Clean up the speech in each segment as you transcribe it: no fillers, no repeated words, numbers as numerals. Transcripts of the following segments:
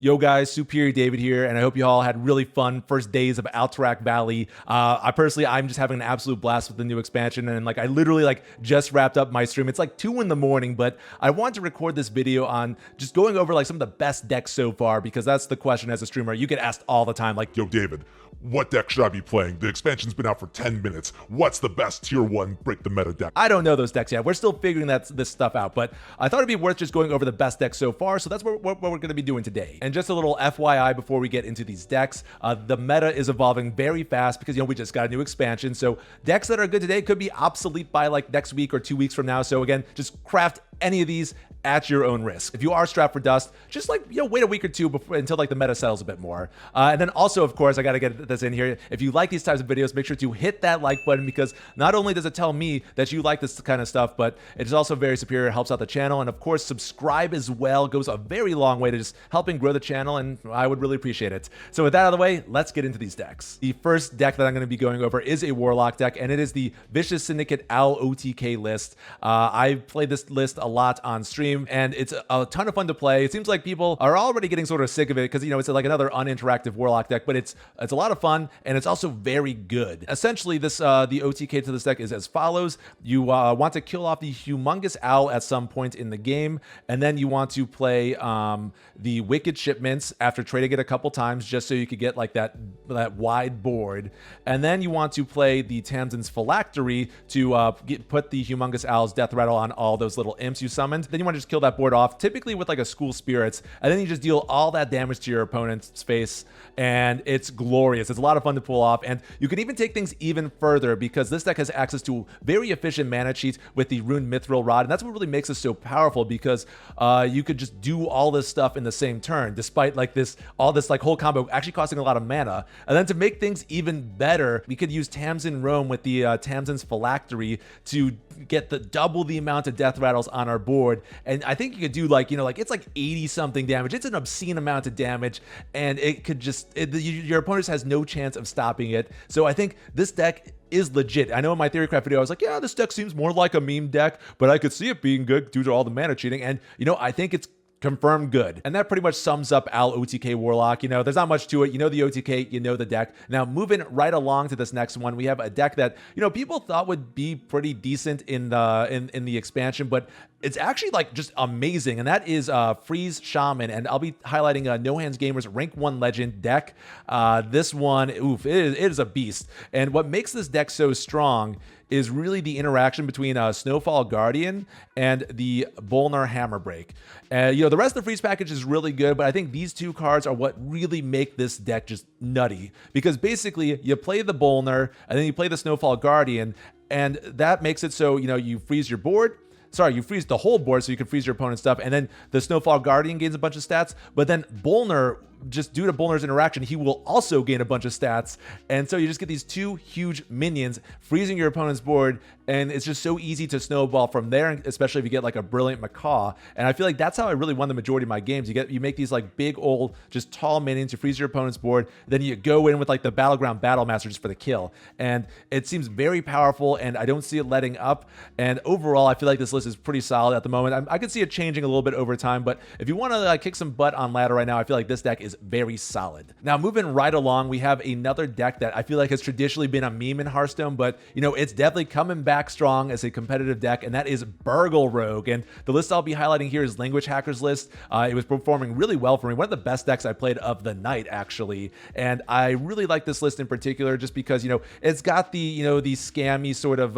Yo guys, SuperiorDavid here, and I hope you all had really fun first days of Alterac Valley. I'm just having an absolute blast with the new expansion, and I literally just wrapped up my stream. It's like 2 in the morning, but I want to record this video on just going over some of the best decks so far, because that's the question as a streamer. You get asked all the time, Yo, David, what deck should I be playing? The expansion's been out for 10 minutes. What's the best tier 1 break the meta deck? I don't know those decks yet. We're still figuring this stuff out, but I thought it'd be worth just going over the best decks so far, so that's what we're going to be doing today. And just a little FYI before we get into these decks, the meta is evolving very fast because, we just got a new expansion, so decks that are good today could be obsolete by next week or 2 weeks from now. So again, just craft any of these at your own risk. If you are strapped for dust, just wait a week or two until the meta settles a bit more. And then also, of course, I got to get this in here. If you like these types of videos, make sure to hit that like button, because not only does it tell me that you like this kind of stuff, but it is also very superior, helps out the channel. And of course, subscribe as well. It goes a very long way to just helping grow the channel, and I would really appreciate it. So with that out of the way, let's get into these decks. The first deck that I'm going to be going over is a Warlock deck, and it is the Vicious Syndicate Owl OTK list. I played this list a lot on stream, and it's a ton of fun to play. It seems like people are already getting sort of sick of it because, it's like another uninteractive Warlock deck, but it's a lot of fun, and it's also very good. Essentially, the OTK to this deck is as follows. You want to kill off the Humongous Owl at some point in the game, and then you want to play the Wicked Shipments after trading it a couple times, just so you could get that wide board. And then you want to play the Tamsin's Phylactery to put the Humongous Owl's Death Rattle on all those little imps you summoned. Then you want to just kill that board off, typically with a School Spirits, and then you just deal all that damage to your opponent's face, and it's glorious. It's a lot of fun to pull off, and you can even take things even further because this deck has access to very efficient mana cheats with the Rune Mithril Rod, and that's what really makes it so powerful, because you could just do all this stuff in the same turn, despite all this whole combo actually costing a lot of mana. And then to make things even better, we could use Tamsin Roam with the Tamsin's Phylactery to get double the amount of death rattles on our board. And I think you could do it's 80 something damage. It's an obscene amount of damage, and it could your opponent has no chance of stopping it. So I think this deck is legit. I know in my Theorycraft video I was like, yeah, this deck seems more like a meme deck, but I could see it being good due to all the mana cheating, and I think it's confirmed good. And that pretty much sums up Owl OTK Warlock. There's not much to it. The OTK, the deck. Now, moving right along to this next one, we have a deck that, people thought would be pretty decent in the expansion, but it's actually just amazing, and that is Freeze Shaman, and I'll be highlighting NohandsGamer's Rank 1 Legend deck. This one, it is a beast, and what makes this deck so strong is really the interaction between Snowfall Guardian and the Bolnar Hammerbreak. The rest of the freeze package is really good, but I think these two cards are what really make this deck just nutty, because basically you play the Bolnar and then you play the Snowfall Guardian, and that makes it so you freeze your board. Sorry, you freeze the whole board so you can freeze your opponent's stuff, and then the Snowfall Guardian gains a bunch of stats, but then Bolnar, just due to Bolnar's interaction, he will also gain a bunch of stats, and so you just get these two huge minions freezing your opponent's board, and it's just so easy to snowball from there, especially if you get a brilliant macaw. And I feel like that's how I really won the majority of my games. You make these big old, just tall minions to freeze your opponent's board, then you go in with the Battleground Battlemaster just for the kill, and it seems very powerful, and I don't see it letting up. And overall, I feel like this list is pretty solid at the moment. I could see it changing a little bit over time, but if you want to kick some butt on ladder right now, I feel like this deck is very solid. Now, moving right along, we have another deck that I feel like has traditionally been a meme in Hearthstone, but it's definitely coming back strong as a competitive deck, and that is Burgle Rogue. And the list I'll be highlighting here is Languagehacker's list. It was performing really well for me. One of the best decks I played of the night, actually. And I really like this list in particular just because, it's got the scammy sort of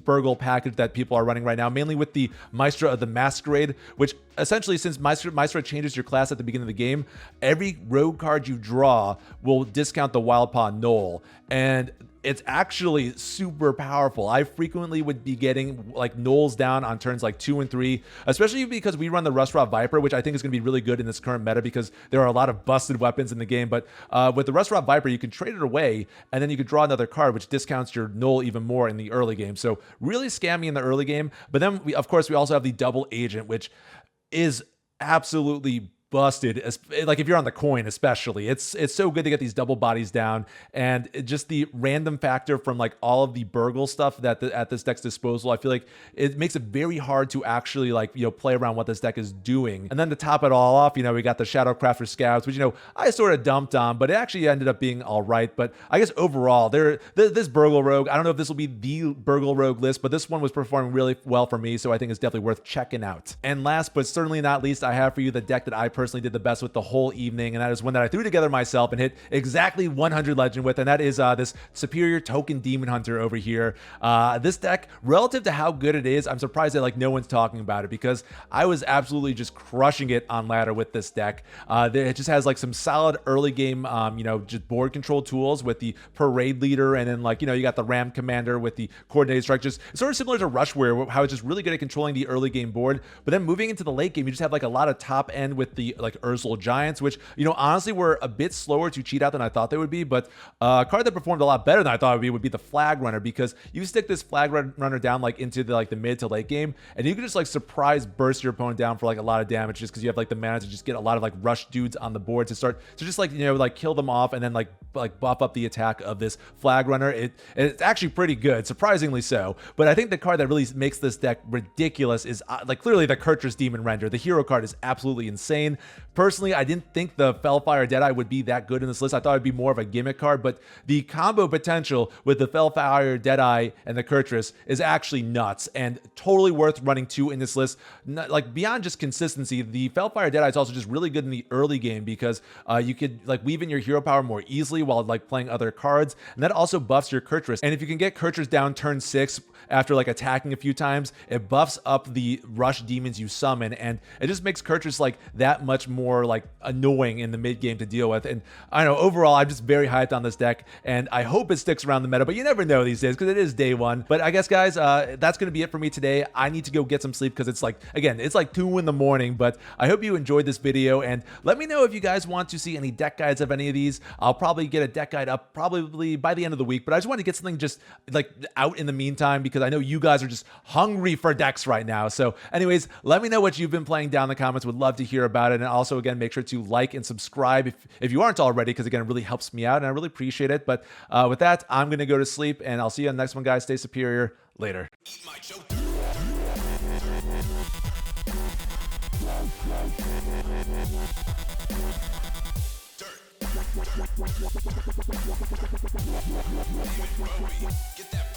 Burgle package that people are running right now, mainly with the Maestra of the Masquerade, which essentially, since Maestra changes your class at the beginning of the game, every rogue card you draw will discount the Wild Paw Knoll, and it's actually super powerful. I frequently would be getting Knolls down on turns 2 and 3, especially because we run the Rust-Rot Viper, which I think is going to be really good in this current meta because there are a lot of busted weapons in the game. But with the Rust-Rot Viper, you can trade it away, and then you could draw another card, which discounts your Knoll even more in the early game. So really scammy in the early game. But then, of course, we also have the Double Agent, which is absolutely busted, like if you're on the coin especially. It's so good to get these double bodies down, and just the random factor from like all of the Burgle stuff that at this deck's disposal, I feel like it makes it very hard to actually like, you know, play around what this deck is doing. And then to top it all off, you know, we got the Shadowcrafter Scouts, which, you know, I sort of dumped on, but it actually ended up being all right. But I guess overall, this Burgle Rogue, I don't know if this will be the Burgle Rogue list, but this one was performing really well for me, so I think it's definitely worth checking out. And last but certainly not least, I have for you the deck that I personally did the best with the whole evening, and that is one that I threw together myself and hit exactly 100 legend with, and that is this Superior Token Demon Hunter over here. This deck, relative to how good it is, I'm surprised that like no one's talking about it, because I was absolutely just crushing it on ladder with this deck. It just has like some solid early game, you know, just board control tools with the Parade Leader, and then like, you know, you got the Ram Commander with the Coordinated Strike, just sort of similar to Rushware, how it's just really good at controlling the early game board. But then moving into the late game, you just have like a lot of top end with the like Ursula Giants, which, you know, honestly were a bit slower to cheat out than I thought they would be. But a card that performed a lot better than I thought it would be the Flag Runner, because you stick this Flag Runner down like into the mid to late game, and you can just like surprise burst your opponent down for like a lot of damage, just because you have like the mana to just get a lot of like rush dudes on the board to start to just like, you know, like kill them off and then like buff up the attack of this Flag Runner. It's actually pretty good, surprisingly so. But I think the card that really makes this deck ridiculous is like clearly the Kurtrus Demon Render. The hero card is absolutely insane. Personally, I didn't think the Fellfire Deadeye would be that good in this list. I thought it'd be more of a gimmick card, but the combo potential with the Fellfire Deadeye and the Kurtrus is actually nuts and totally worth running two in this list. Like beyond just consistency, the Fellfire Deadeye is also just really good in the early game, because you could like weave in your hero power more easily while like playing other cards, and that also buffs your Kurtrus. And if you can get Kurtrus down turn 6 after like attacking a few times, it buffs up the rush demons you summon, and it just makes Kurtrus like that much more like annoying in the mid game to deal with. And I don't know, overall I'm just very hyped on this deck, and I hope it sticks around the meta, but you never know these days because it is day one. But I guess guys, that's gonna be it for me today. I need to go get some sleep because it's like, again, it's like 2 in the morning. But I hope you enjoyed this video, and let me know if you guys want to see any deck guides of any of these. I'll probably get a deck guide up probably by the end of the week, but I just want to get something just like out in the meantime, because I know you guys are just hungry for decks right now. So anyways, let me know what you've been playing down in the comments. Would love to hear about it. And also, again, make sure to like and subscribe if you aren't already, because again, it really helps me out and I really appreciate it. But with that, I'm gonna go to sleep, and I'll see you on the next one, guys. Stay superior. Later. Get that